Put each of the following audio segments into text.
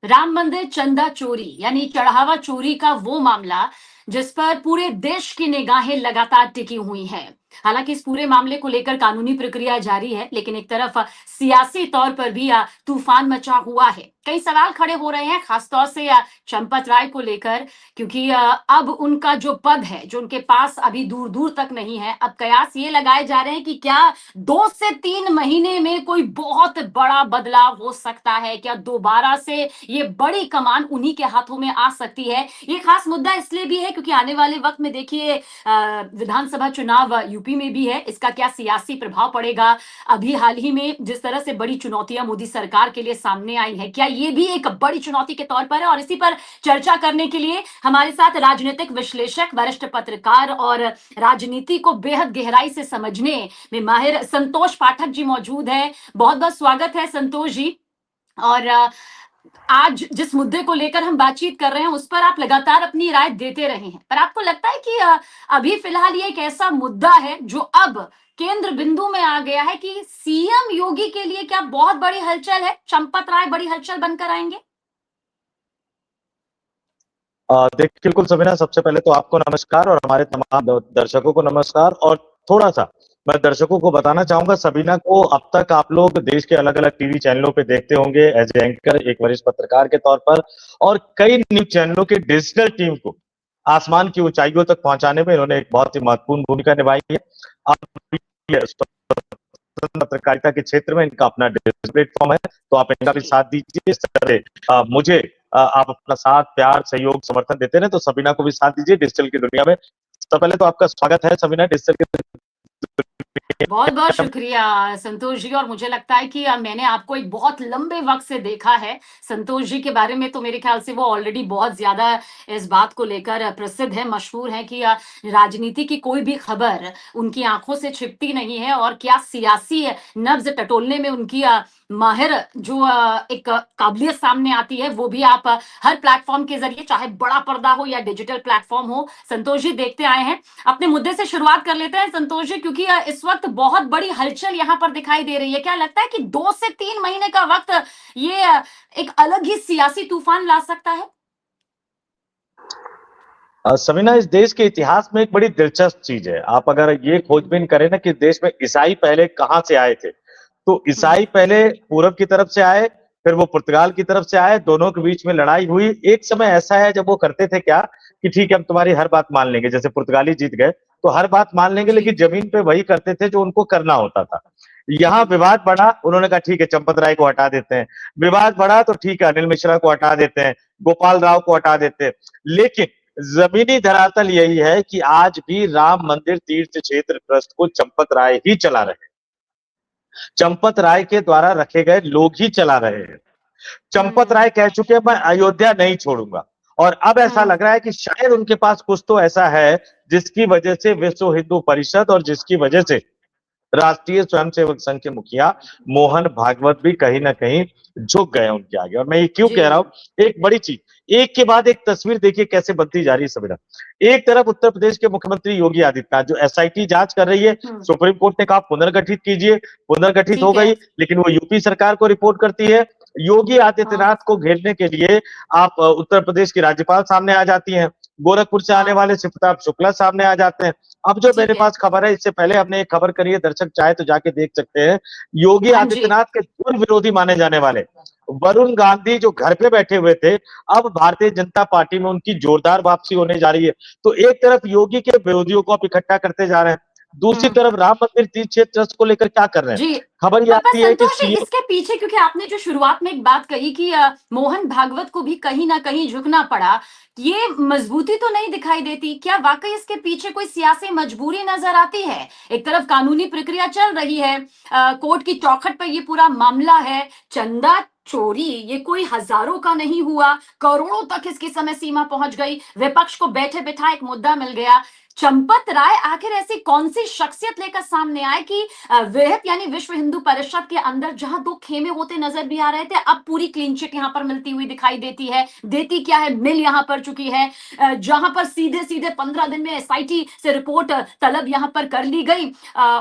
राम मंदिर चंदा चोरी यानी चढ़ावा चोरी का वो मामला जिस पर पूरे देश की निगाहें लगातार टिकी हुई हैं। हालांकि इस पूरे मामले को लेकर कानूनी प्रक्रिया जारी है, लेकिन एक तरफ सियासी तौर पर भी तूफान मचा हुआ है। कई सवाल खड़े हो रहे हैं, खासतौर से चंपत राय को लेकर, क्योंकि अब उनका जो पद है, जो उनके पास अभी दूर दूर तक नहीं है। अब कयास ये लगाए जा रहे हैं कि क्या 2 से 3 महीने में कोई बहुत बड़ा बदलाव हो सकता है, क्या दोबारा से ये बड़ी कमान उन्हीं के हाथों में आ सकती है। ये खास मुद्दा इसलिए भी है क्योंकि आने वाले वक्त में देखिए विधानसभा चुनाव यूपी में भी है। इसका क्या सियासी प्रभाव पड़ेगा। अभी हाल ही में जिस तरह से बड़ी चुनौतियां मोदी सरकार के लिए सामने आई है, क्या ये भी एक बड़ी चुनौती के तौर पर है। और इसी पर चर्चा करने के लिए हमारे साथ राजनीतिक विश्लेषक, वरिष्ठ पत्रकार और राजनीति को बेहद गहराई से समझने में माहिर संतोष पाठक जी मौजूद है। बहुत बहुत स्वागत है संतोष जी। और आज जिस मुद्दे को लेकर हम बातचीत कर रहे हैं उस पर आप लगातार अपनी राय देते रहे हैं, पर आपको लगता है कि अभी फिलहाल ये एक ऐसा मुद्दा है जो अब केंद्र बिंदु में आ गया है कि सीएम योगी के लिए क्या बहुत बड़ी हलचल है, चंपत राय बड़ी हलचल बनकर आएंगे। देखिए, बिल्कुल सबीना, सबसे पहले तो आपको नमस्कार और हमारे तमाम दर्शकों को नमस्कार। और थोड़ा सा मैं दर्शकों को बताना चाहूंगा, सबीना को अब तक आप लोग देश के अलग अलग टीवी चैनलों पे देखते होंगे एज एंकर, एक वरिष्ठ पत्रकार के तौर पर, और कई न्यूज चैनलों की डिजिटल टीम को आसमान की ऊंचाइयों तक पहुंचाने में इन्होंने एक बहुत ही महत्वपूर्ण भूमिका निभाई है। अब ये पत्रकारिता के क्षेत्र में इनका अपना डिजिटल प्लेटफॉर्म है, तो आप इनका भी साथ दीजिए। इस तरह से मुझे आप अपना साथ, प्यार, सहयोग, समर्थन देते रहे, तो सबीना को भी साथ दीजिए डिजिटल की दुनिया में। सबसे पहले तो आपका स्वागत है सबीना डिजिटल की। बहुत बहुत शुक्रिया संतोष जी। और मुझे लगता है कि मैंने आपको एक बहुत लंबे वक्त से देखा है। संतोष जी के बारे में तो मेरे ख्याल से वो ऑलरेडी बहुत ज्यादा इस बात को लेकर प्रसिद्ध है, मशहूर है कि राजनीति की कोई भी खबर उनकी आंखों से छिपती नहीं है। और क्या सियासी नब्ज टटोलने में उनकी माहिर जो एक काबिलियत सामने आती है, वो भी आप हर प्लेटफॉर्म के जरिए, चाहे बड़ा पर्दा हो या डिजिटल प्लेटफॉर्म हो, संतोष जी देखते आए हैं। अपने मुद्दे से शुरुआत कर लेते हैं संतोष जी, क्योंकि इस वक्त बहुत बड़ी हलचल यहाँ पर दिखाई दे रही है। क्या लगता है कि 2 से 3 महीने का वक्त ये एक अलग ही सियासी तूफान ला सकता है। सबीना, इस देश के इतिहास में एक बड़ी दिलचस्प चीज है। आप अगर ये खोजबीन करें ना कि देश में ईसाई पहले कहाँ से आए थे, तो ईसाई पहले पूरब की तरफ से आए, फिर वो पुर्तगाल की तरफ से आए, दोनों के बीच में लड़ाई हुई। एक समय ऐसा है जब वो करते थे क्या कि ठीक है, हम तुम्हारी हर बात मान लेंगे। जैसे पुर्तगाली जीत गए तो हर बात मान लेंगे, लेकिन जमीन पे वही करते थे जो उनको करना होता था। यहाँ विवाद बढ़ा, उन्होंने कहा ठीक है, चंपत राय को हटा देते हैं। विवाद बढ़ा तो ठीक है, अनिल मिश्रा को हटा देते हैं, गोपाल राव को हटा देते हैं। लेकिन जमीनी धरातल यही है कि आज भी राम मंदिर तीर्थ क्षेत्र ट्रस्ट को चंपत राय ही चला रहे हैं, चंपत राय के द्वारा रखे गए लोग ही चला रहे हैं। चंपत राय कह चुके हैं मैं अयोध्या नहीं छोड़ूंगा। और अब ऐसा लग रहा है कि शायद उनके पास कुछ तो ऐसा है जिसकी वजह से विश्व हिंदू परिषद और जिसकी वजह से राष्ट्रीय स्वयंसेवक संघ के मुखिया मोहन भागवत भी कहीं ना कहीं झुक गए उनके आगे। और मैं ये क्यों कह रहा हूं, एक बड़ी चीज, एक के बाद एक तस्वीर देखिए कैसे बनती जा रही है सबीरा। एक तरफ उत्तर प्रदेश के मुख्यमंत्री योगी आदित्यनाथ जो एसआईटी जांच कर रही है, सुप्रीम कोर्ट ने कहा पुनर्गठित कीजिए, पुनर्गठित हो गई, लेकिन वो यूपी सरकार को रिपोर्ट करती है। योगी आदित्यनाथ को घेरने के लिए आप उत्तर प्रदेश की राज्यपाल सामने आ जाती हैं, गोरखपुर से आने वाले शिवप्रताप शुक्ला सामने आ जाते हैं। अब जो मेरे पास खबर है, इससे पहले हमने एक खबर करी है, दर्शक चाहे तो जाके देख सकते हैं। योगी आदित्यनाथ के पूर्व विरोधी माने जाने वाले वरुण गांधी जो घर पे बैठे हुए थे, अब भारतीय जनता पार्टी में उनकी जोरदार वापसी होने जा रही है। तो एक तरफ योगी के विरोधियों को आप इकट्ठा करते जा रहे हैं, दूसरी तरफ राम मंदिर तीर्थ क्षेत्र ट्रस्ट को लेकर क्या कर रहे हैं। खबर ये आती है कि इसके पीछे, क्योंकि आपने जो शुरुआत में एक बात कही कि मोहन भागवत को भी कहीं ना कहीं झुकना पड़ा, ये मजबूती तो नहीं दिखाई देती। क्या वाकई इसके पीछे कोई सियासी मजबूरी नजर आती है। एक तरफ कानूनी प्रक्रिया चल रही है, कोर्ट की चौखट पर ये पूरा मामला है। चंदा चोरी ये कोई हजारों का नहीं हुआ, करोड़ों तक इसकी समय सीमा पहुंच गई। विपक्ष को बैठे बिठा एक मुद्दा मिल गया। चंपत राय आखिर ऐसी कौन सी शख्सियत लेकर सामने आए कि विहिप यानी विश्व हिंदू परिषद के अंदर जहां 2 खेमे होते नजर भी आ रहे थे, अब पूरी क्लीन चिट यहां पर मिलती हुई दिखाई देती है। देती क्या है, मिल यहां पर चुकी है। जहां पर सीधे सीधे 15 दिन में एसआईटी से रिपोर्ट तलब यहां पर कर ली गई।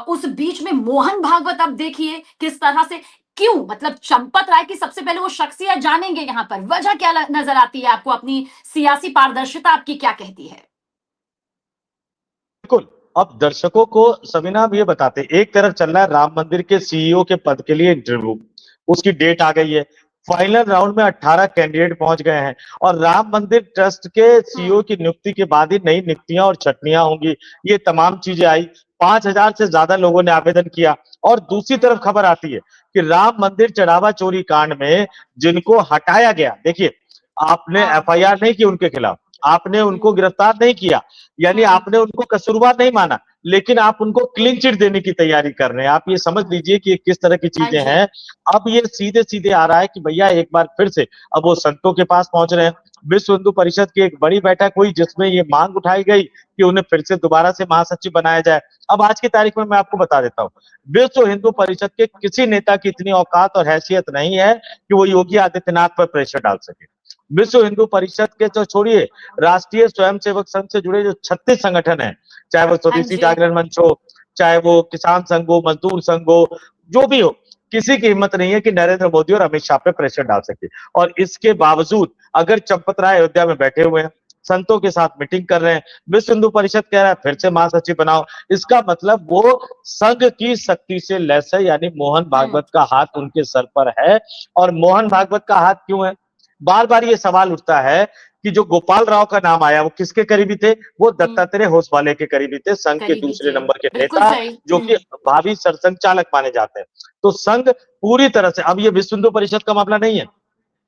उस बीच में मोहन भागवत अब देखिए किस तरह से क्यों? मतलब चंपत राय की सबसे पहले वो शख्सियत जानेंगे यहाँ पर, वजह क्या नजर आती है आपको? अपनी सियासी पारदर्शिता आपकी क्या कहती है? बिल्कुल। अब दर्शकों को सबीना हम ये बताते हैं, एक तरफ चल रहा है राम मंदिर के सीईओ के पद के लिए इंटरव्यू, उसकी डेट आ गई है। फाइनल राउंड में 18 कैंडिडेट पहुंच गए हैं और राम मंदिर ट्रस्ट के सीईओ हम्म। की नियुक्ति के बाद ही नई नियुक्तियां और छटनियां होंगी। ये तमाम चीजें आई। 5,000 से ज्यादा लोगों ने आवेदन किया और दूसरी तरफ खबर आती है कि राम मंदिर चढ़ावा चोरी कांड में जिनको हटाया गया, देखिए, आपने हाँ। एफआईआर नहीं की उनके खिलाफ, आपने उनको हम्म। गिरफ्तार नहीं किया, यानी हम्म। आपने उनको कसूरवार नहीं माना, लेकिन आप उनको क्लीन चिट देने की तैयारी कर रहे हैं। आप ये समझ लीजिए कि ये किस तरह की हाँ चीजें जी। हैं। अब ये सीधे सीधे आ रहा है कि भैया एक बार फिर से अब वो संतों के पास पहुंच रहे हैं। विश्व हिंदू परिषद की एक बड़ी बैठक हुई जिसमें ये मांग उठाई गई कि उन्हें फिर से दोबारा से महासचिव बनाया जाए। अब आज की तारीख में मैं आपको बता देता हूँ, विश्व हिंदू परिषद के किसी नेता की इतनी औकात और हैसियत नहीं है कि वो योगी आदित्यनाथ पर प्रेशर डाल सके। विश्व हिंदू परिषद के तो छोड़िए, राष्ट्रीय स्वयंसेवक संघ से जुड़े जो 36 संगठन हैं, चाहे वो हाँ स्वदेशी जी। जागरण मंच हो, चाहे वो किसान संघ हो, मजदूर संघ हो, जो भी हो, किसी की हिम्मत नहीं है कि नरेंद्र मोदी और अमित शाह पे प्रेशर डाल सके। और इसके बावजूद अगर चंपत राय अयोध्या में बैठे हुए हैं, संतों के साथ मीटिंग कर रहे हैं, विश्व हिंदू परिषद कह रहा है फिर से महासचिव बनाओ, इसका मतलब वो संघ की शक्ति से लैस है, यानी मोहन हम्म। भागवत का हाथ उनके सर पर है। और मोहन भागवत का हाथ क्यों है? बार बार ये सवाल उठता है कि जो गोपाल राव का नाम आया वो किसके करीबी थे? वो हम्म। दत्तात्रेय होसवाले के करीबी थे, संघ के करीबी दूसरे थे। नंबर के बिल्कुल नेता, सही। जो कि भावी सरसंघ चालक माने जाते हैं। तो संघ पूरी तरह से, अब ये विश्व हिंदू परिषद का मामला नहीं है,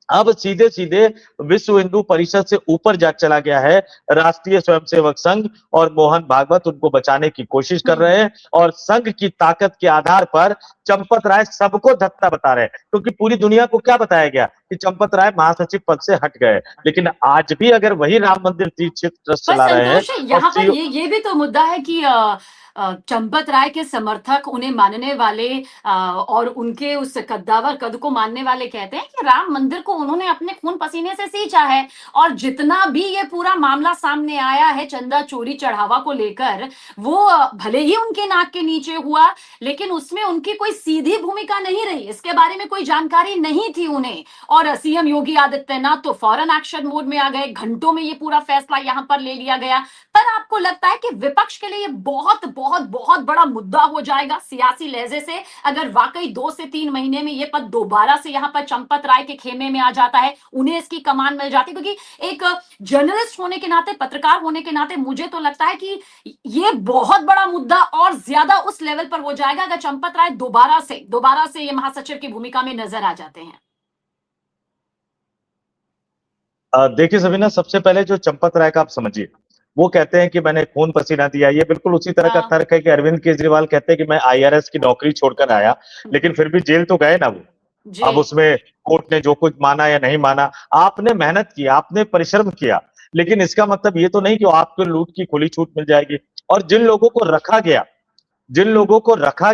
अब सीधे सीधे विश्व हिंदू परिषद से ऊपर जा चला गया है राष्ट्रीय स्वयंसेवक संघ, और मोहन भागवत उनको बचाने की कोशिश कर हम्म। रहे हैं। और संघ की ताकत के आधार पर चंपत राय सबको धत्ता बता रहे हैं, क्योंकि पूरी दुनिया को क्या बताया गया कि चंपत राय महासचिव पद से हट गए, लेकिन आज भी अगर वही राम मंदिर तीर्थ क्षेत्र ट्रस्ट पर चला रहे हैं संतोष और यहाँ पर सीओ। ये भी तो मुद्दा है कि चंपत राय के समर्थक, उन्हें मानने वाले और उनके उस कद्दावर कद को मानने वाले कहते हैं कि राम मंदिर को उन्होंने अपने खून पसीने से सींचा है। और जितना भी ये पूरा मामला सामने आया है चंदा चोरी चढ़ावा को लेकर, वो भले ही उनके नाक के नीचे हुआ, लेकिन उसमें उनकी कोई सीधी भूमिका नहीं रही, इसके बारे में कोई जानकारी नहीं थी उन्हें। और सीएम योगी आदित्यनाथ तो फौरन एक्शन मोड में आ गए, घंटों में ये पूरा फैसला यहां पर ले लिया गया। पर आपको लगता है कि विपक्ष के लिए ये बहुत बहुत बहुत बड़ा मुद्दा हो जाएगा सियासी लहजे से, अगर वाकई 2 से 3 महीने में ये पद दोबारा से यहां पर चंपत राय के खेमे में आ जाता है, उन्हें इसकी कमान मिल जाती है? क्योंकि एक जर्नलिस्ट होने के नाते, पत्रकार होने के नाते, मुझे तो लगता है कि ये बहुत बड़ा मुद्दा और ज्यादा उस लेवल पर हो जाएगा अगर चंपत राय दोबारा से ये महासचिव की भूमिका में नजर आ जाते हैं। देखिए सबीना, सबसे पहले जो चंपत राय का आप समझिए, वो कहते हैं कि मैंने खून पसीना दिया, ये बिल्कुल उसी तरह का हाँ तर्क है कि अरविंद केजरीवाल कहते हैं कि मैं आईआरएस की नौकरी छोड़कर आया, लेकिन फिर भी जेल तो गए ना वो। जी। अब उसमें कोर्ट ने जो कुछ माना या नहीं माना, आपने मेहनत की, आपने परिश्रम किया, लेकिन इसका मतलब ये तो नहीं कि आपको लूट की खुली छूट मिल जाएगी। और जिन लोगों को रखा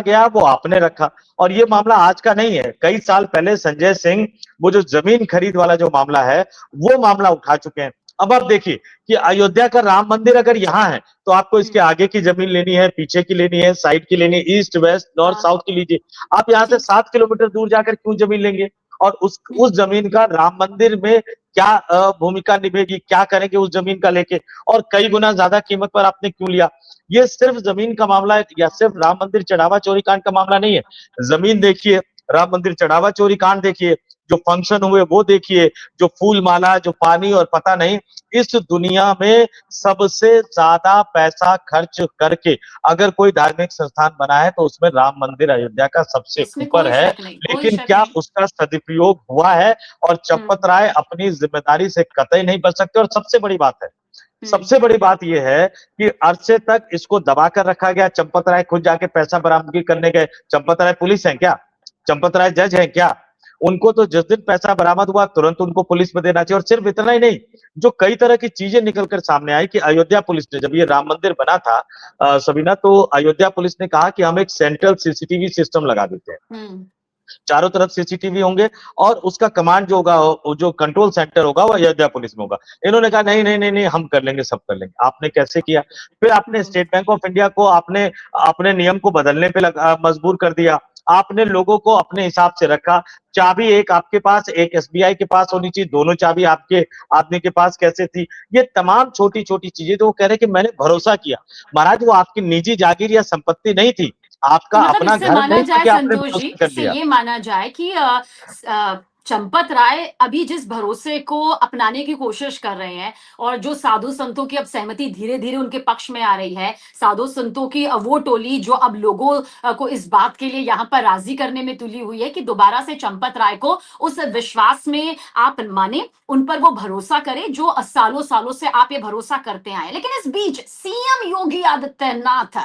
गया वो आपने रखा। और ये मामला आज का नहीं है, कई साल पहले संजय सिंह, वो जो जमीन खरीद वाला जो मामला है, वो मामला उठा चुके हैं। अब आप देखिए कि अयोध्या का राम मंदिर अगर यहाँ है तो आपको इसके आगे की जमीन लेनी है, पीछे की लेनी है, साइड की लेनी है, ईस्ट वेस्ट नॉर्थ हाँ। साउथ की लीजिए। आप यहाँ से ठीक। 7 किलोमीटर दूर जाकर क्यों जमीन लेंगे? और उस जमीन का राम मंदिर में क्या भूमिका निभेगी, क्या करेंगे उस जमीन का लेके? और कई गुना ज्यादा कीमत पर आपने क्यों लिया? ये सिर्फ जमीन का मामला है या सिर्फ राम मंदिर चढ़ावा चोरी कांड का मामला नहीं है। जमीन देखिए, राम मंदिर चढ़ावा चोरी कांड देखिए, जो फंक्शन हुए वो देखिए, जो फूल माला, जो पानी और पता नहीं, इस दुनिया में सबसे ज्यादा पैसा खर्च करके अगर कोई धार्मिक संस्थान बना है तो उसमें राम मंदिर अयोध्या का सबसे इसमें ऊपर कोई है। शक नहीं, कोई लेकिन शक क्या नहीं। उसका सदुपयोग हुआ है? और चंपत राय अपनी जिम्मेदारी से कतई नहीं बच सकते। और हम्म। सबसे बड़ी बात यह है कि अरसे तक इसको दबा कर रखा गया। चंपत राय खुद जाके पैसा बरामदगी करने गए। चंपत राय पुलिस है क्या? चंपत राय जज है क्या? उनको तो जिस दिन पैसा बरामद हुआ तुरंत उनको पुलिस में देना चाहिए। और सिर्फ इतना ही नहीं, जो कई तरह की चीजें निकलकर सामने आई कि अयोध्या पुलिस ने, जब ये राम मंदिर बना था सबीना, तो अयोध्या पुलिस ने कहा कि हम एक सेंट्रल सीसीटीवी सिस्टम लगा देते हैं, हम्म। चारों तरफ सीसीटीवी होंगे और उसका कमांड जो होगा, जो कंट्रोल सेंटर होगा, वो अयोध्या पुलिस में होगा। इन्होंने कहा नहीं नहीं नहीं नहीं, हम कर लेंगे, सब कर लेंगे। आपने कैसे किया? फिर आपने हम्म। स्टेट बैंक ऑफ इंडिया को आपने अपने नियम को बदलने पे मजबूर कर दिया। आपने लोगों को अपने हिसाब से रखा। चाबी एक आपके पास, एक एसबीआई के पास होनी चाहिए, दोनों चाबी आपके आदमी के पास कैसे थी? ये तमाम छोटी-छोटी चीजें तो वो कह रहे हैं कि मैंने भरोसा किया। महाराज वो आपकी निजी जागीर या संपत्ति नहीं थी, तो आपका मतलब अपना इससे घर माना नहीं था जाए कि आपने संतोष जी, भरोसा कर इससे लिया। ये माना जाए कि चंपत राय अभी जिस भरोसे को अपनाने की कोशिश कर रहे हैं और जो साधु संतों की अब सहमति धीरे धीरे उनके पक्ष में आ रही है, साधु संतों की वो टोली जो अब लोगों को इस बात के लिए यहाँ पर राजी करने में तुली हुई है कि दोबारा से चंपत राय को उस विश्वास में आप माने, उन पर वो भरोसा करें जो सालों सालों से आप ये भरोसा करते आए। लेकिन इस बीच सीएम योगी आदित्यनाथ,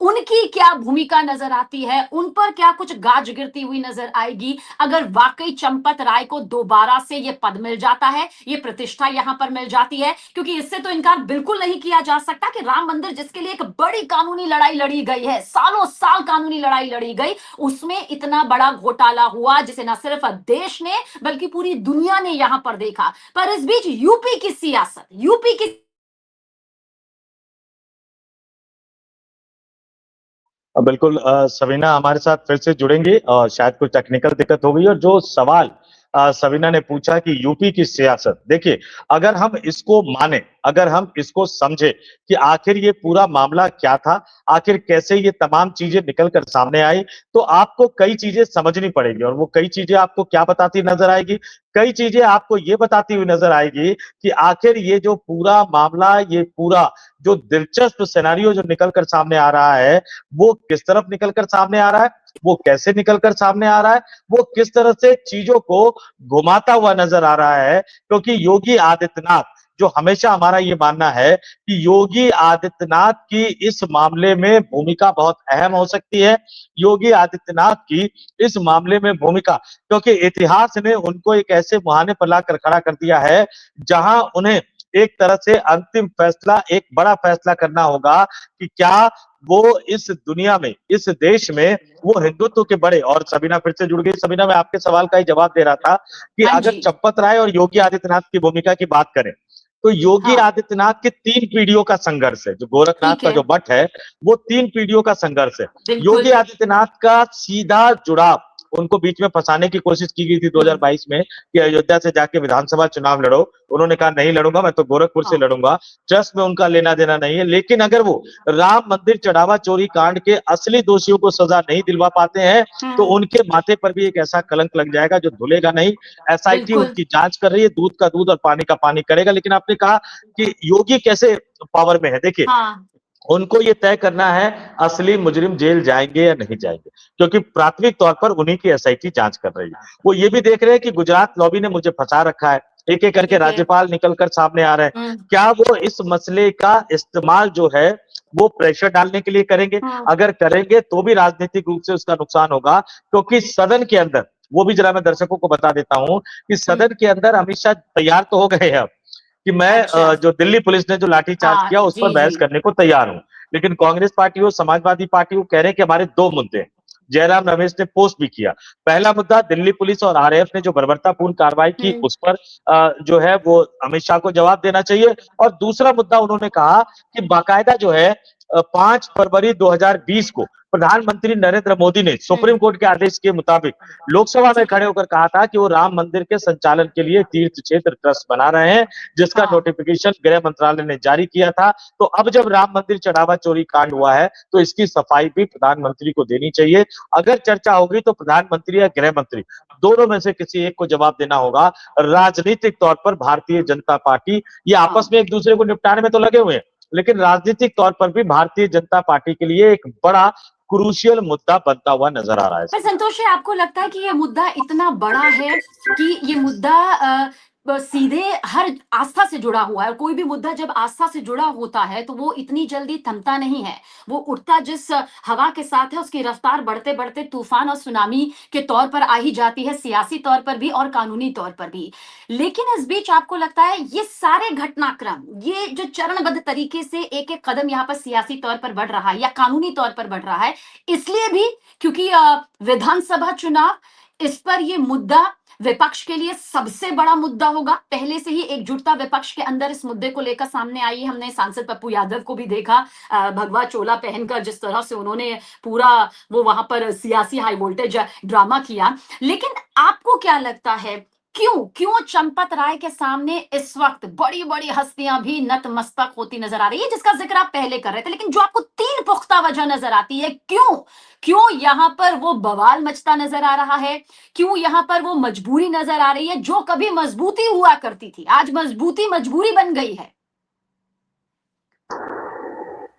उनकी क्या भूमिका नजर आती है? उन पर क्या कुछ गाज गिरती हुई नजर आएगी अगर वाकई चंपत राय को दोबारा से ये पद मिल जाता है, ये प्रतिष्ठा यहां पर मिल जाती है? क्योंकि इससे तो इनकार बिल्कुल नहीं किया जा सकता कि राम मंदिर जिसके लिए एक बड़ी कानूनी लड़ाई लड़ी गई है, सालों साल कानूनी लड़ाई लड़ी गई, उसमें इतना बड़ा घोटाला हुआ जिसे न सिर्फ देश ने बल्कि पूरी दुनिया ने यहां पर देखा। पर इस बीच यूपी की सियासत, यूपी की बिल्कुल सवीना हमारे साथ फिर से जुड़ेंगी और शायद कुछ टेक्निकल दिक्कत हो गई और जो सवाल सवीना ने पूछा कि यूपी की सियासत, देखिए अगर हम इसको माने, अगर हम इसको समझे कि आखिर ये पूरा मामला क्या था, आखिर कैसे ये तमाम चीजें निकल कर सामने आई, तो आपको कई चीजें समझनी पड़ेगी और वो कई चीजें आपको क्या बताती नजर आएगी? कई चीजें आपको ये बताती हुई नजर आएगी कि आखिर ये जो पूरा मामला, ये पूरा जो दिलचस्प सिनेरियो जो निकल कर सामने आ रहा है, वो किस तरफ निकल कर सामने आ रहा है, वो कैसे निकल कर सामने आ रहा है, वो किस तरह से चीजों को घुमाता हुआ नजर आ रहा है, क्योंकि योगी आदित्यनाथ, जो हमेशा हमारा ये मानना है कि योगी आदित्यनाथ की इस मामले में भूमिका बहुत अहम हो सकती है। योगी आदित्यनाथ की इस मामले में भूमिका, क्योंकि इतिहास ने उनको एक ऐसे मुहाने पर लाकर खड़ा कर दिया है जहां उन्हें एक तरह से अंतिम फैसला, एक बड़ा फैसला करना होगा कि क्या वो इस दुनिया में, इस देश में वो हिंदुत्व के बड़े, और सबीना फिर से जुड़ गई। सबीना, मैं आपके सवाल का ही जवाब दे रहा था कि हाँ अगर जी, चंपत राय और योगी आदित्यनाथ की भूमिका की बात करें, तो योगी हाँ, आदित्यनाथ के 3 पीढ़ियों का संघर्ष है। जो गोरखनाथ ठीक का है, जो मठ है, वो 3 पीढ़ियों का संघर्ष है। योगी बिल्कुल। आदित्यनाथ का सीधा जुड़ाव, उनको बीच में फंसाने की कोशिश की गई थी हम्म, 2022 में कि अयोध्या से जाके विधानसभा चुनाव लड़ो। उन्होंने कहा नहीं लड़ूंगा, मैं तो गोरखपुर से हाँ, लड़ूंगा। ट्रस्ट में उनका लेना देना नहीं है। लेकिन अगर वो राम मंदिर चढ़ावा चोरी कांड के असली दोषियों को सजा नहीं दिलवा पाते हैं, तो हम्म, उनके माथे पर भी एक ऐसा कलंक लग जाएगा जो धुलेगा नहीं। एसआईटी बिल्कुल, उनकी जांच कर रही है, दूध का दूध और पानी का पानी करेगा। लेकिन आपने कहा कि योगी कैसे पावर में है, देखिए हाँ, उनको ये तय करना है असली मुजरिम जेल जाएंगे या नहीं जाएंगे, क्योंकि प्राथमिक तौर पर उन्हीं की एसआईटी जांच कर रही है। वो ये भी देख रहे हैं कि गुजरात लॉबी ने मुझे फंसा रखा है, एक एक करके ठीक है, राज्यपाल निकलकर सामने आ रहे हैं। हम्म, क्या वो इस मसले का इस्तेमाल जो है वो प्रेशर डालने के लिए करेंगे? हम्म, अगर करेंगे तो भी राजनीतिक रूप से उसका नुकसान होगा, क्योंकि सदन के अंदर, वो भी जरा मैं दर्शकों को बता देता हूं कि हम्म, सदन के अंदर अमित शाह तैयार तो हो गए हैं अब कि मैं अच्छा, जो दिल्ली पुलिस ने जो लाठीचार्ज हाँ, किया उस पर जी, बहस जी, करने को तैयार हूं। लेकिन कांग्रेस पार्टी हो, समाजवादी पार्टी हो, कह रहे हैं कि हमारे 2 मुद्दे हैं। जयराम रमेश ने पोस्ट भी किया। पहला मुद्दा, दिल्ली पुलिस और आरएएफ ने जो बर्बरतापूर्ण कार्रवाई की हम्म, उस पर जो है वो अमित शाह को जवाब देना चाहिए। और दूसरा मुद्दा उन्होंने कहा कि बाकायदा जो है 5 फरवरी 2020 को प्रधानमंत्री नरेंद्र मोदी ने सुप्रीम कोर्ट के आदेश के मुताबिक लोकसभा में ठीक खड़े है, होकर कहा था कि वो राम मंदिर के संचालन के लिए तीर्थ क्षेत्र ट्रस्ट बना रहे हैं, जिसका हाँ, नोटिफिकेशन गृह मंत्रालय ने जारी किया था। तो अब जब राम मंदिर चढ़ावा चोरी कांड हुआ है, तो इसकी सफाई भी प्रधानमंत्री को देनी चाहिए। अगर चर्चा होगी तो प्रधानमंत्री या गृह मंत्री दोनों में से किसी एक को जवाब देना होगा। राजनीतिक तौर पर भारतीय जनता पार्टी, ये आपस हाँ। में एक दूसरे को निपटाने में तो लगे हुए हैं, लेकिन राजनीतिक तौर पर भी भारतीय जनता पार्टी के लिए एक बड़ा क्रूशियल मुद्दा बनता हुआ नजर आ रहा है पर इसमें। संतोष जी, आपको लगता है कि ये मुद्दा इतना बड़ा है कि ये मुद्दा सीधे हर आस्था से जुड़ा हुआ है? कोई भी मुद्दा जब आस्था से जुड़ा होता है तो वो इतनी जल्दी थमता नहीं है। वो उठता जिस हवा के साथ है उसकी रफ्तार बढ़ते बढ़ते तूफान और सुनामी के तौर पर आ ही जाती है, सियासी तौर पर भी और कानूनी तौर पर भी। लेकिन इस बीच आपको लगता है ये सारे घटनाक्रम, ये जो चरणबद्ध तरीके से एक एक कदम यहाँ पर सियासी तौर पर बढ़ रहा है या कानूनी तौर पर बढ़ रहा है, इसलिए भी क्योंकि विधानसभा चुनाव इस पर ये मुद्दा विपक्ष के लिए सबसे बड़ा मुद्दा होगा। पहले से ही एकजुटता विपक्ष के अंदर इस मुद्दे को लेकर सामने आई है। हमने सांसद पप्पू यादव को भी देखा भगवा चोला पहनकर जिस तरह से उन्होंने पूरा वो वहां पर सियासी हाई वोल्टेज ड्रामा किया। लेकिन आपको क्या लगता है, क्यों क्यों चंपत राय के सामने इस वक्त बड़ी बड़ी हस्तियां भी नतमस्तक होती नजर आ रही है, जिसका जिक्र आप पहले कर रहे थे, लेकिन जो आपको तीन पुख्ता वजह नजर आती है, क्यों क्यों यहां पर वो बवाल मचता नजर आ रहा है, क्यों यहां पर वो मजबूरी नजर आ रही है जो कभी मजबूती हुआ करती थी, आज मजबूती मजबूरी बन गई है।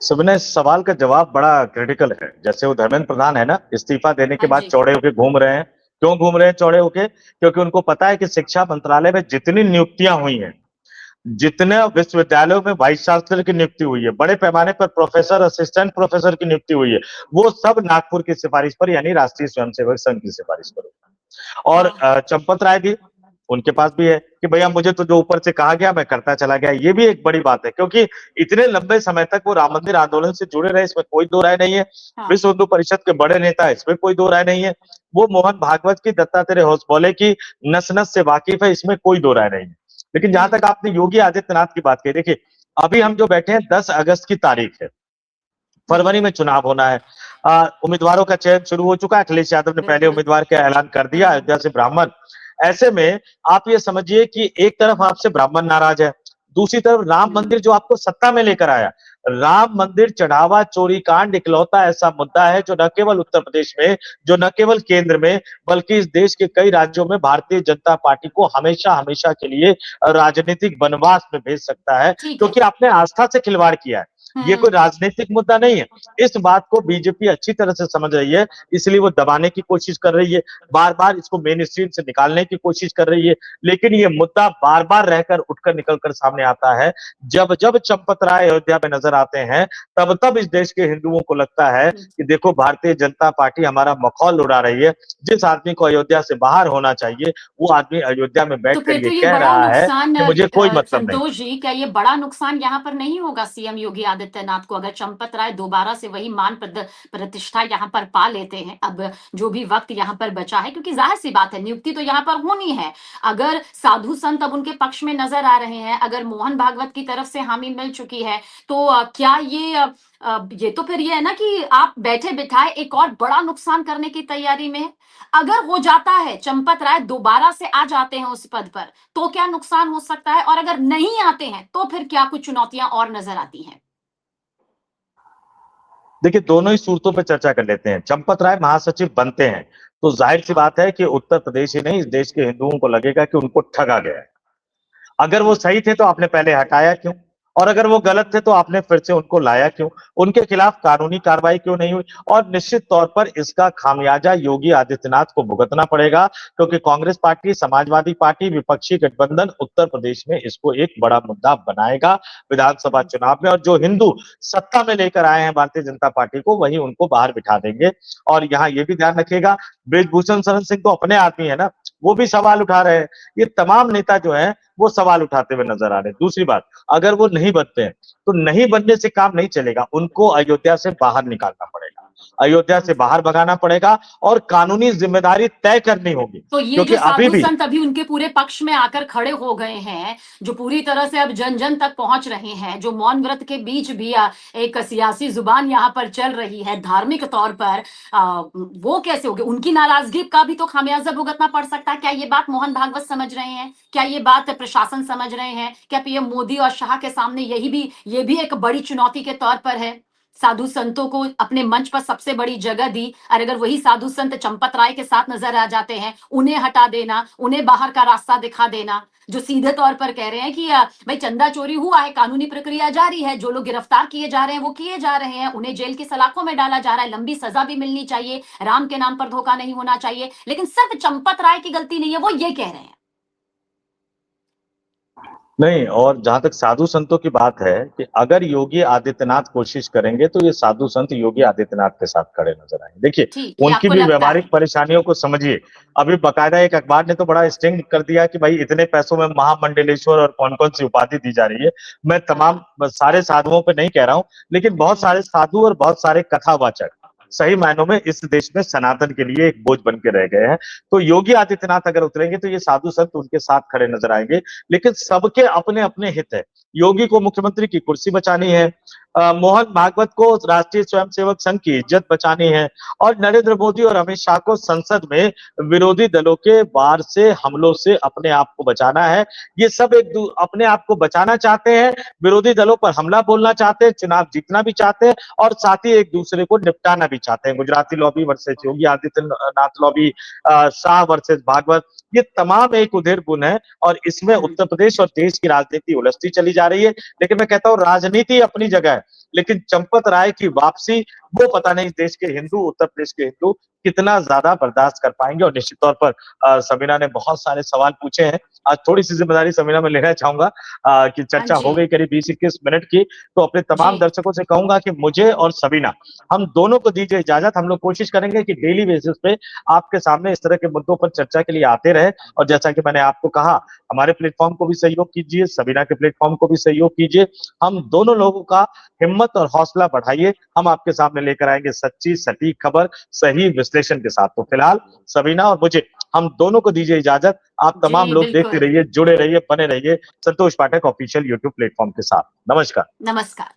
सुबह सवाल का जवाब बड़ा क्रिटिकल है। जैसे वो धर्मेंद्र प्रधान है ना, इस्तीफा देने के हाँ बाद जी। चौड़े होके घूम रहे हैं। क्यों घूम रहे हैं चौड़े होके? क्योंकि उनको पता है कि शिक्षा मंत्रालय में जितनी नियुक्तियां हुई हैं, जितने विश्वविद्यालयों में वाइस चांसलर की नियुक्ति हुई है, बड़े पैमाने पर प्रोफेसर, असिस्टेंट प्रोफेसर की नियुक्ति हुई है, वो सब नागपुर की सिफारिश पर यानी राष्ट्रीय स्वयंसेवक संघ की सिफारिश पर। और हाँ चंपत राय भी, उनके पास भी है कि भैया मुझे तो जो ऊपर से कहा गया मैं करता चला गया। ये भी एक बड़ी बात है, क्योंकि इतने लंबे समय तक वो राम मंदिर आंदोलन से जुड़े रहे, इसमें कोई दो राय नहीं है। हाँ। विश्व हिंदू परिषद के बड़े नेता, इसमें कोई दो राय नहीं है। वो मोहन भागवत की दत्तात्रेय होसबोले की नस नस से वाकिफ है, इसमें कोई दो राय नहीं है। लेकिन जहां तक आपने योगी आदित्यनाथ की बात कही, देखिए अभी हम जो बैठे हैं 10 अगस्त की तारीख है, फरवरी में चुनाव होना है। उम्मीदवारों का चयन शुरू हो चुका है। अखिलेश यादव ने पहले बिल्कुल। उम्मीदवार का ऐलान कर दिया, अयोध्या से ब्राह्मण। ऐसे में आप ये समझिए कि एक तरफ आपसे ब्राह्मण नाराज है, दूसरी तरफ राम मंदिर जो आपको सत्ता में लेकर आया। राम मंदिर चढ़ावा चोरी कांड इकलौता ऐसा मुद्दा है जो न केवल उत्तर प्रदेश में, जो न केवल केंद्र में, बल्कि इस देश के कई राज्यों में भारतीय जनता पार्टी को हमेशा हमेशा के लिए राजनीतिक वनवास में भेज सकता है, ठीक है। क्योंकि आपने आस्था से खिलवाड़ किया है। ये कोई राजनीतिक मुद्दा नहीं है। इस बात को बीजेपी अच्छी तरह से समझ रही है, इसलिए वो दबाने की कोशिश कर रही है, बार बार इसको मेन स्ट्रीम से निकालने की कोशिश कर रही है। लेकिन ये मुद्दा बार बार रहकर उठकर निकलकर सामने आता है। जब जब चंपत राय अयोध्या में नजर आते हैं, तब तब इस देश के हिंदुओं को लगता है कि देखो भारतीय जनता पार्टी हमारा मखौल उड़ा रही है। जिस आदमी को अयोध्या से बाहर होना चाहिए, वो आदमी अयोध्या में तो बैठकर फिर ये तो ये कह बड़ा रहा है नुकसान कि मुझे कोई मतलब नहीं। संतोष जी, क्या ये बड़ा नुकसान यहाँ पर नहीं होगा सीएम योगी आदित्यनाथ को, अगर चंपत राय दोबारा से वही मान प्रतिष्ठा यहाँ पर पा लेते हैं, अब जो भी वक्त यहाँ पर बचा है, क्योंकि जाहिर सी बात है नियुक्ति तो यहाँ पर होनी है। अगर साधु संत अब उनके पक्ष में नजर आ रहे हैं, अगर मोहन भागवत की तरफ से हामी मिल चुकी है, तो क्या ये तो फिर ये है ना कि आप बैठे बिठाए एक और बड़ा नुकसान करने की तैयारी में है। अगर हो जाता है, चंपत राय दोबारा से आ जाते हैं उस पद पर, तो क्या नुकसान हो सकता है, और अगर नहीं आते हैं तो फिर क्या कुछ चुनौतियां और नजर आती हैं? देखिए दोनों ही सूरतों पर चर्चा कर लेते हैं। चंपत राय महासचिव बनते हैं तो जाहिर सी बात है कि उत्तर प्रदेश ही नहीं, इस देश के हिंदुओं को लगेगा कि उनको ठगा गया है। अगर वो सही थे तो आपने पहले हटाया क्यों? और अगर वो गलत थे तो आपने फिर से उनको लाया क्यों? उनके खिलाफ कानूनी कार्रवाई क्यों नहीं हुई? और निश्चित तौर पर इसका खामियाजा योगी आदित्यनाथ को भुगतना पड़ेगा, क्योंकि कांग्रेस पार्टी, समाजवादी पार्टी, विपक्षी गठबंधन उत्तर प्रदेश में इसको एक बड़ा मुद्दा बनाएगा विधानसभा चुनाव में। और जो हिंदू सत्ता में लेकर आए हैं भारतीय जनता पार्टी को, वही उनको बाहर बिठा देंगे। और यहाँ ये भी ध्यान रखिएगा, ब्रिजभूषण शरण सिंह तो अपने आदमी है ना, वो भी सवाल उठा रहे हैं। ये तमाम नेता जो है वो सवाल उठाते हुए नजर आ रहे हैं। दूसरी बात, अगर वो नहीं बनते हैं तो नहीं बनने से काम नहीं चलेगा, उनको अयोध्या से बाहर निकालना पड़ेगा, अयोध्या से बाहर भगाना पड़ेगा और कानूनी जिम्मेदारी तय करनी होगी। तो ये क्योंकि जो अभी साधु भी संत अभी उनके पूरे पक्ष में आकर खड़े हो गए हैं, जो पूरी तरह से अब जन जन तक पहुंच रहे हैं, जो मौन व्रत के बीच भी एक सियासी जुबान यहाँ पर चल रही है धार्मिक तौर पर, वो कैसे होगे? उनकी नाराजगी का भी तो खामियाजा भुगतना पड़ सकता है। क्या ये बात मोहन भागवत समझ रहे हैं? क्या ये बात प्रशासन समझ रहे हैं? क्या पीएम मोदी और शाह के सामने ये भी एक बड़ी चुनौती के तौर पर है? साधु संतों को अपने मंच पर सबसे बड़ी जगह दी, और अगर वही साधु संत चंपत राय के साथ नजर आ जाते हैं, उन्हें हटा देना, उन्हें बाहर का रास्ता दिखा देना, जो सीधे तौर पर कह रहे हैं कि भाई चंदा चोरी हुआ है, कानूनी प्रक्रिया जारी है, जो लोग गिरफ्तार किए जा रहे हैं वो किए जा रहे हैं, उन्हें जेल की सलाखों में डाला जा रहा है, लंबी सजा भी मिलनी चाहिए, राम के नाम पर धोखा नहीं होना चाहिए, लेकिन सिर्फ चंपत राय की गलती नहीं है, वो ये कह रहे हैं। नहीं। और जहां तक साधु संतों की बात है कि अगर योगी आदित्यनाथ कोशिश करेंगे तो ये साधु संत योगी आदित्यनाथ के साथ खड़े नजर आएंगे। देखिए ठीक, ये उनकी आपको भी लगता है? व्यवहारिक परेशानियों को समझिए। अभी बकायदा एक अखबार ने तो बड़ा स्टिंग कर दिया कि भाई इतने पैसों में महामंडलेश्वर और कौन कौन सी उपाधि दी जा रही है। मैं तमाम सारे साधुओं पे नहीं कह रहा हूं, लेकिन बहुत सारे साधु और बहुत सारे कथावाचक सही मायनों में इस देश में सनातन के लिए एक बोझ बन के रह गए हैं। तो योगी आदित्यनाथ अगर उतरेंगे तो ये साधु संत उनके साथ खड़े नजर आएंगे, लेकिन सबके अपने अपने हित है। योगी को मुख्यमंत्री की कुर्सी बचानी है, मोहन भागवत को राष्ट्रीय स्वयंसेवक संघ की इज्जत बचानी है, और नरेंद्र मोदी और अमित शाह को संसद में विरोधी दलों के वार से, हमलों से अपने आप को बचाना है। ये सब अपने आप को बचाना चाहते हैं, विरोधी दलों पर हमला बोलना चाहते हैं, चुनाव जीतना भी चाहते हैं, और साथ ही एक दूसरे को निपटाना भी चाहते हैं। Gujarati lobby versus Yogi Adityanath lobby, Shah versus Bhagavat, ये तमाम एक उधेड़ बुन है, और इसमें उत्तर प्रदेश और देश की राजनीति उलझती चली जा रही है। लेकिन मैं कहता हूँ राजनीति अपनी जगह है, लेकिन चंपत राय की वापसी, वो पता नहीं देश के हिंदू, उत्तर प्रदेश के हिंदू कितना ज्यादा बर्दाश्त कर पाएंगे। और निश्चित तौर पर सबीना ने बहुत सारे सवाल पूछे हैं। आज थोड़ी सी जिम्मेदारी सबीना में लेना चाहूंगा कि हाँ चर्चा हो जी, गई करीब 20-21 मिनट की। तो अपने तमाम जी, दर्शकों से कहूंगा कि मुझे और सबीना, हम दोनों को दीजिए इजाजत। हम लोग कोशिश करेंगे कि डेली बेसिस पे आपके सामने इस तरह के मुद्दों पर चर्चा के लिए आते रहे। और जैसा कि मैंने आपको कहा, हमारे प्लेटफॉर्म को भी सहयोग कीजिए, सबीना के प्लेटफॉर्म को भी सहयोग कीजिए। हम दोनों लोगों का हिम्मत और हौसला बढ़ाइए। हम आपके सामने लेकर आएंगे सच्ची सटीक खबर, सही विश्लेषण के साथ। तो फिलहाल सबीना और मुझे, हम दोनों को दीजिए इजाजत। आप तमाम जी, लोग देखते बिल्कुल। रहिए, जुड़े रहिए, बने रहिए संतोष पाठक ऑफिशियल यूट्यूब प्लेटफॉर्म के साथ। नमस्कार। नमस्कार।